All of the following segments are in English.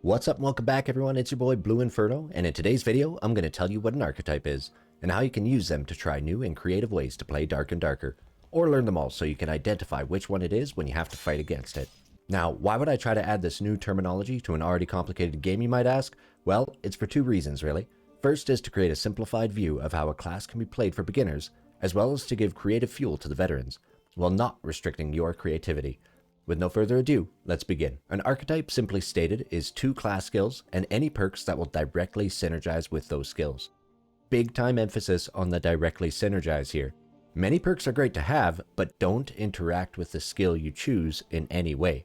What's up and welcome back everyone, it's your boy Blue Inferno, and in today's video I'm going to tell you what an archetype is, and how you can use them to try new and creative ways to play Dark and Darker, or learn them all so you can identify which one it is when you have to fight against it. Now, why would I try to add this new terminology to an already complicated game, you might ask? Well, it's for two reasons really. First is to create a simplified view of how a class can be played for beginners, as well as to give creative fuel to the veterans, while not restricting your creativity. With no further ado, let's begin. An archetype, simply stated, is two class skills and any perks that will directly synergize with those skills. Big time emphasis on the directly synergize here. Many perks are great to have, but don't interact with the skill you choose in any way.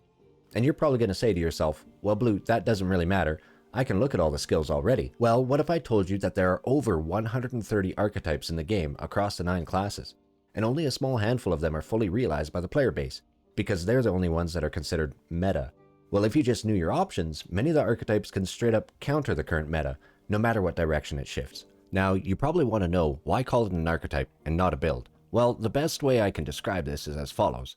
And you're probably going to say to yourself, well Blue, that doesn't really matter. I can look at all the skills already. Well, what if I told you that there are over 130 archetypes in the game across the 9 classes, and only a small handful of them are fully realized by the player base, because they're the only ones that are considered meta. Well, if you just knew your options, many of the archetypes can straight up counter the current meta, no matter what direction it shifts. Now, you probably want to know why call it an archetype and not a build. Well, the best way I can describe this is as follows.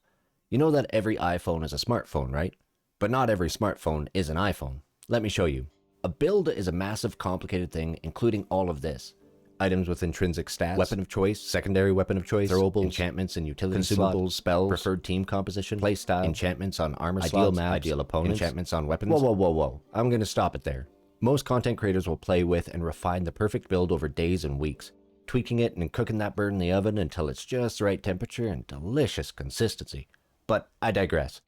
You know that every iPhone is a smartphone, right? But not every smartphone is an iPhone. Let me show you. A build is a massive complicated thing including all of this. Items with intrinsic stats, weapon of choice, secondary weapon of choice, throwables, enchantments and utility consumables, spells, preferred team composition, playstyle, enchantments on armor slots, maps, ideal opponents, enchantments on weapons. Whoa. I'm gonna stop it there. Most content creators will play with and refine the perfect build over days and weeks, tweaking it and cooking that bird in the oven until it's just the right temperature and delicious consistency. But I digress.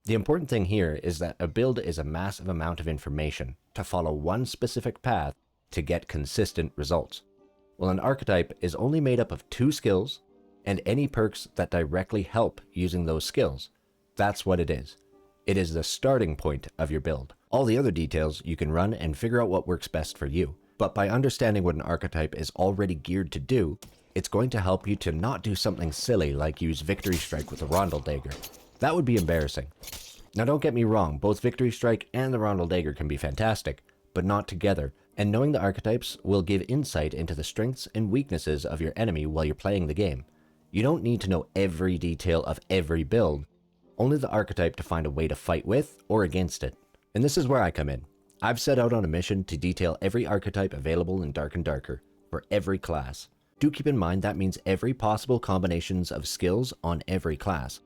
The important thing here is that a build is a massive amount of information to follow one specific path to get consistent results. Well, an archetype is only made up of 2 skills and any perks that directly help using those skills. That's what it is. It is the starting point of your build. All the other details you can run and figure out what works best for you. But by understanding what an archetype is already geared to do, it's going to help you to not do something silly like use Victory Strike with a Rondel Dagger. That would be embarrassing. Now don't get me wrong, both Victory Strike and the Rondel Dagger can be fantastic, but not together, and knowing the archetypes will give insight into the strengths and weaknesses of your enemy while you're playing the game. You don't need to know every detail of every build, only the archetype to find a way to fight with or against it. And this is where I come in. I've set out on a mission to detail every archetype available in Dark and Darker, for every class. Do keep in mind that means every possible combinations of skills on every class.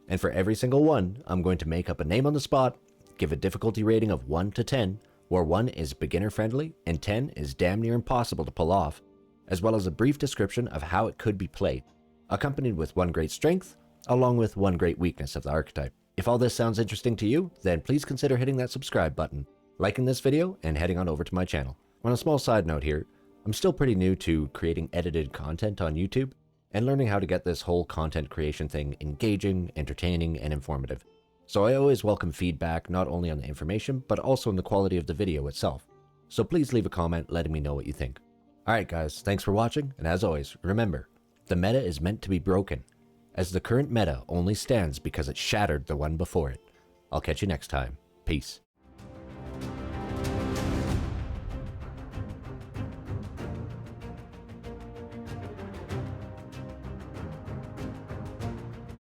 And for every single one, I'm going to make up a name on the spot, give a difficulty rating of 1 to 10, where 1 is beginner friendly and 10 is damn near impossible to pull off, as well as a brief description of how it could be played, accompanied with 1 great strength, along with 1 great weakness of the archetype. If all this sounds interesting to you, then please consider hitting that subscribe button, liking this video, and heading on over to my channel. On a small side note here, I'm still pretty new to creating edited content on YouTube, and learning how to get this whole content creation thing engaging, entertaining, and informative. So I always welcome feedback not only on the information, but also on the quality of the video itself. So please leave a comment letting me know what you think. Alright guys, thanks for watching, and as always, remember, the meta is meant to be broken, as the current meta only stands because it shattered the one before it. I'll catch you next time. Peace.